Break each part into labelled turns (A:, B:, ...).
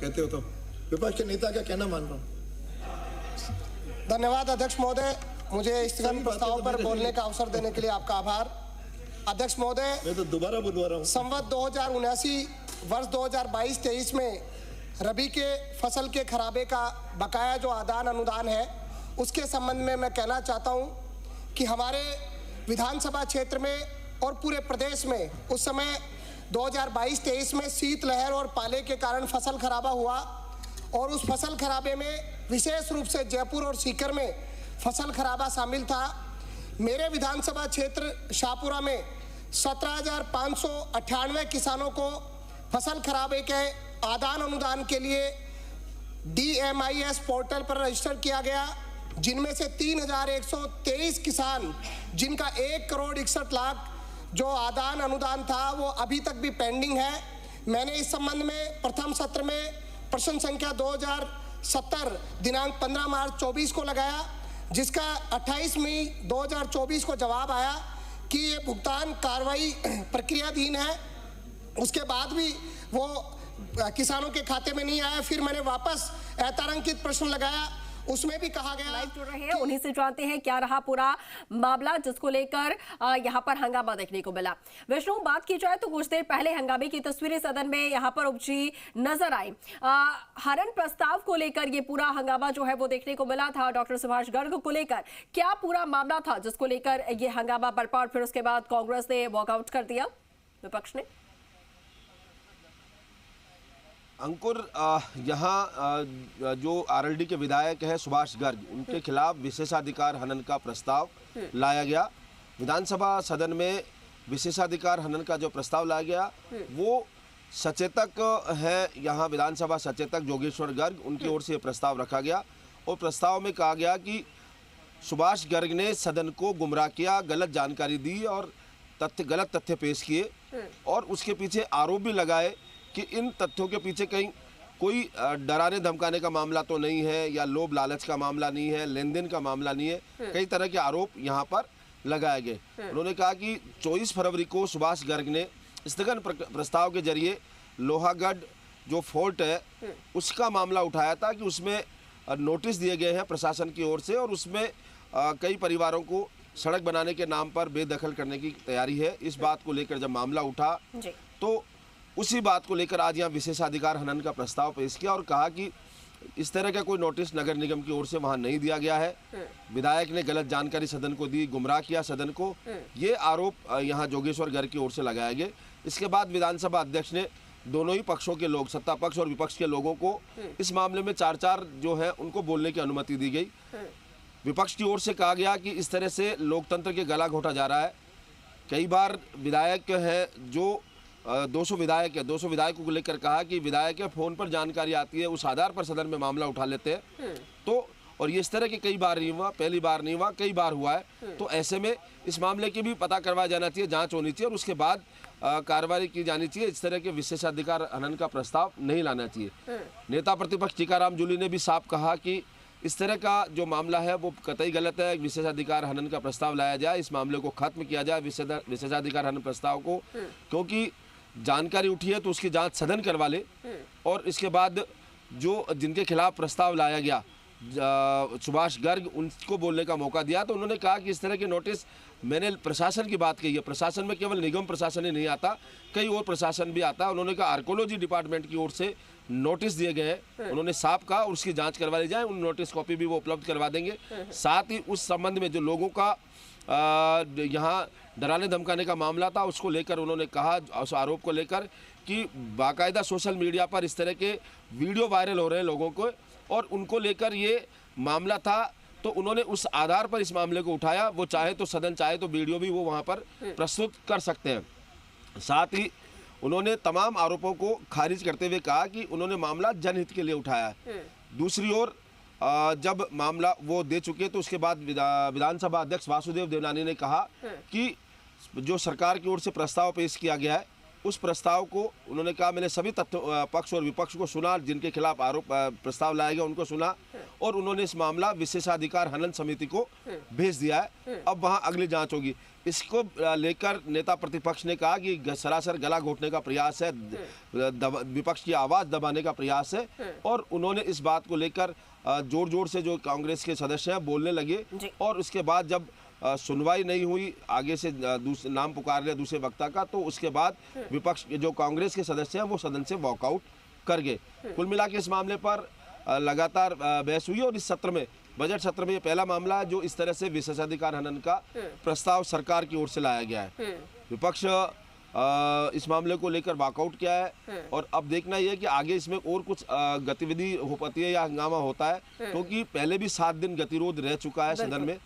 A: कहते हो तो विपक्ष के नेता का कहना मान रहा हूँ।
B: धन्यवाद अध्यक्ष महोदय, मुझे स्थगन प्रस्ताव पर बोलने का अवसर देने के लिए आपका आभार। अध्यक्ष महोदय,
A: मैं तो दोबारा बुलवा रहा हूँ।
B: संवत 2079 वर्ष 2022-23 में रबी के फसल के खराबे का बकाया जो आदान अनुदान है, उसके संबंध में मैं कहना चाहता हूँ कि हमारे विधानसभा क्षेत्र में और पूरे प्रदेश में उस समय 2022-23 में शीतलहर और पाले के कारण फसल खराबा हुआ और उस फसल खराबे में विशेष रूप से जयपुर और सीकर में फसल खराबा शामिल था। मेरे विधानसभा क्षेत्र शाहपुरा में 17,598 किसानों को फसल खराबे के आदान अनुदान के लिए DMIS पोर्टल पर रजिस्टर किया गया, जिनमें से 3,123 किसान जिनका 1,61,00,000 जो आदान अनुदान था वो अभी तक भी पेंडिंग है। मैंने इस संबंध में प्रथम सत्र में प्रश्न संख्या 2070 दिनांक 15 मार्च 24 को लगाया, जिसका 28 मई 2024 को जवाब आया कि ये भुगतान कार्रवाई प्रक्रियाधीन है। उसके बाद भी वो किसानों के खाते में नहीं आया। फिर मैंने वापस तारांकित प्रश्न लगाया, उसमें भी कहा गया।
C: लाइव जुड़ रहे हैं, उन्हीं से जानते हैं क्या रहा पूरा मामला जिसको लेकर यहां पर हंगामा देखने को मिला। विष्णु, बात की जाए तो कुछ देर पहले हंगामे की तस्वीरें सदन में यहां पर उपजी नजर आई। हरण प्रस्ताव को लेकर ये पूरा हंगामा जो है वो देखने को मिला था। डॉक्टर सुभाष गर्ग को लेकर क्या पूरा मामला था जिसको लेकर ये हंगामा बरपा और फिर उसके बाद कांग्रेस ने वॉकआउट कर दिया, विपक्ष ने?
D: अंकुर, यहाँ जो आरएलडी के विधायक है सुभाष गर्ग, उनके खिलाफ विशेषाधिकार हनन का प्रस्ताव लाया गया। विधानसभा सदन में विशेषाधिकार हनन का जो प्रस्ताव लाया गया वो सचेतक है, यहाँ विधानसभा सचेतक जोगेश्वर गर्ग, उनकी ओर से प्रस्ताव रखा गया और प्रस्ताव में कहा गया कि सुभाष गर्ग ने सदन को गुमराह किया, गलत जानकारी दी और गलत तथ्य पेश किए और उसके पीछे आरोप भी लगाए कि इन तथ्यों के पीछे कहीं कोई डराने धमकाने का मामला तो नहीं है या लोभ लालच का मामला नहीं है, लेन देन का मामला नहीं है। कई तरह के आरोप यहाँ पर लगाए गए। उन्होंने कहा कि 24 फरवरी को सुभाष गर्ग ने स्थगन प्रस्ताव के जरिए लोहागढ़ जो फोर्ट है उसका मामला उठाया था कि उसमें नोटिस दिए गए हैं प्रशासन की ओर से और उसमें कई परिवारों को सड़क बनाने के नाम पर बेदखल करने की तैयारी है। इस बात को लेकर जब मामला उठा तो उसी बात को लेकर आज यहाँ विशेषाधिकार हनन का प्रस्ताव पेश किया और कहा कि इस तरह का कोई नोटिस नगर निगम की ओर से वहाँ नहीं दिया गया है। विधायक ने गलत जानकारी सदन को दी, गुमराह किया सदन को, ये आरोप यहाँ जोगेश्वर गर्ग की ओर से लगाए गए। इसके बाद विधानसभा अध्यक्ष ने दोनों ही पक्षों के लोग, सत्ता पक्ष और विपक्ष के लोगों को इस मामले में 4-4 जो है उनको बोलने की अनुमति दी गई। विपक्ष की ओर से कहा गया कि इस तरह से लोकतंत्र के गला घोटा जा रहा है। कई बार विधायक है जो 200 विधायक है, 200 विधायकों को लेकर कहा कि विधायक के फोन पर जानकारी आती है, उस आधार पर सदन में मामला उठा लेते हैं। तो और ये इस तरह के कई बार नहीं हुआ, पहली बार नहीं हुआ, कई बार हुआ है। तो ऐसे में इस मामले की भी पता करवाया जाना चाहिए, जांच होनी चाहिए और उसके बाद कार्रवाई की जानी चाहिए। इस तरह के विशेषाधिकार हनन का प्रस्ताव नहीं लाना चाहिए। नेता प्रतिपक्ष टीकाराम जूली ने भी साफ कहा कि इस तरह का जो मामला है वो कतई गलत है। विशेषाधिकार हनन का प्रस्ताव लाया जाए, इस मामले को खत्म किया जाए विशेषाधिकार हनन प्रस्ताव को, क्योंकि जानकारी उठी है तो उसकी जांच सदन करवा ले और इसके बाद जो जिनके खिलाफ प्रस्ताव लाया गया सुभाष गर्ग, उनको बोलने का मौका दिया। तो उन्होंने कहा कि इस तरह के नोटिस, मैंने प्रशासन की बात कही है, प्रशासन में केवल निगम प्रशासन ही नहीं आता, कई और प्रशासन भी आता है। उन्होंने कहा आर्कोलॉजी डिपार्टमेंट की ओर से नोटिस दिए गए हैं, उन्होंने साफ कहा और उसकी जांच करवा ली जाए। उन नोटिस कॉपी भी वो उपलब्ध करवा देंगे। साथ ही उस संबंध में जो लोगों का यहाँ डराने धमकाने का मामला था उसको लेकर उन्होंने कहा, उस आरोप को लेकर कि बाकायदा सोशल मीडिया पर इस तरह के वीडियो वायरल हो रहे हैं लोगों को और उनको लेकर ये मामला था, तो उन्होंने उस आधार पर इस मामले को उठाया। वो चाहे तो सदन चाहे तो वीडियो भी वो वहाँ पर प्रस्तुत कर सकते हैं। साथ ही उन्होंने तमाम आरोपों को खारिज करते हुए कहा कि उन्होंने मामला जनहित के लिए उठाया है। दूसरी ओर जब मामला वो दे चुके तो उसके बाद विधानसभा अध्यक्ष वासुदेव देवनानी ने कहा कि जो सरकार की ओर से प्रस्ताव पेश किया गया है उस प्रस्ताव को, उन्होंने कहा मैंने सभी तथ्य पक्ष और विपक्ष को सुना, जिनके खिलाफ आरोप प्रस्ताव लाया गया उनको सुना और उन्होंने इस मामला विशेषाधिकार हनन समिति को भेज दिया है। अब वहां अगली जांच होगी। इसको लेकर नेता प्रतिपक्ष ने कहा कि सरासर गला घोटने का प्रयास है, विपक्ष की आवाज दबाने का प्रयास है, और उन्होंने इस बात को लेकर जोर जोर से जो कांग्रेस के सदस्य हैं बोलने लगे। और उसके बाद जब सुनवाई नहीं हुई, आगे से नाम पुकार लिया दूसरे वक्ता का, तो उसके बाद विपक्ष जो कांग्रेस के सदस्य हैं वो सदन से वॉकआउट कर गए। कुल मिला के इस मामले पर लगातार बहस हुई और इस सत्र में, बजट सत्र में, ये पहला मामला है जो इस तरह से विशेषाधिकार हनन का प्रस्ताव सरकार की ओर से लाया गया है। विपक्ष इस मामले को लेकर वॉकआउट किया है और अब देखना यह है कि आगे इसमें और कुछ गतिविधि हो पाती है या हंगामा होता है, क्योंकि पहले भी 7 दिन गतिरोध रह चुका है सदन में।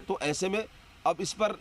D: तो ऐसे में अब इस पर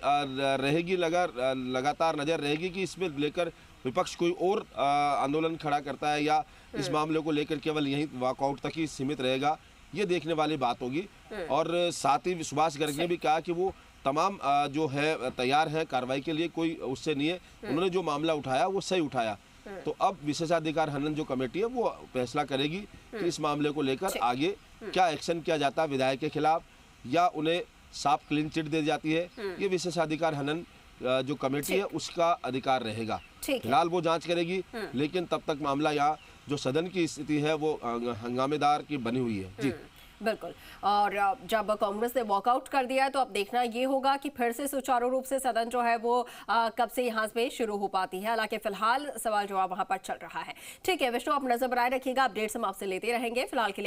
D: रहेगी लगातार नजर रहेगी कि इसमें लेकर विपक्ष कोई और आंदोलन खड़ा करता है या इस मामले को लेकर केवल यही वॉकआउट तक ही सीमित रहेगा, ये देखने वाली बात होगी। और साथ ही सुभाष गर्ग ने भी कहा कि वो तमाम जो है तैयार है कार्रवाई के लिए, कोई उससे नहीं है, उन्होंने जो मामला उठाया वो सही उठाया। तो अब विशेषाधिकार हनन जो कमेटी है वो फैसला करेगी कि इस मामले को लेकर आगे क्या एक्शन किया जाता है विधायक के खिलाफ, या उन्हें साफ क्लीन चिट दे जाती है। ये विशेषाधिकार हनन जो कमेटी है उसका अधिकार रहेगा। फिलहाल वो जांच करेगी, लेकिन तब तक मामला यहाँ जो सदन की स्थिति है वो हंगामेदार की बनी हुई है। जी
C: बिल्कुल। और जब कांग्रेस ने वॉकआउट कर दिया है तो अब देखना ये होगा कि फिर से सुचारू रूप से सदन जो है वो कब से यहाँ पे शुरू हो पाती है। हालांकि फिलहाल सवाल जवाब वहां पर चल रहा है। ठीक है विष्णु, आप नजर बनाए रखिएगा, अपडेट्स हम आपसे लेते रहेंगे। फिलहाल के लिए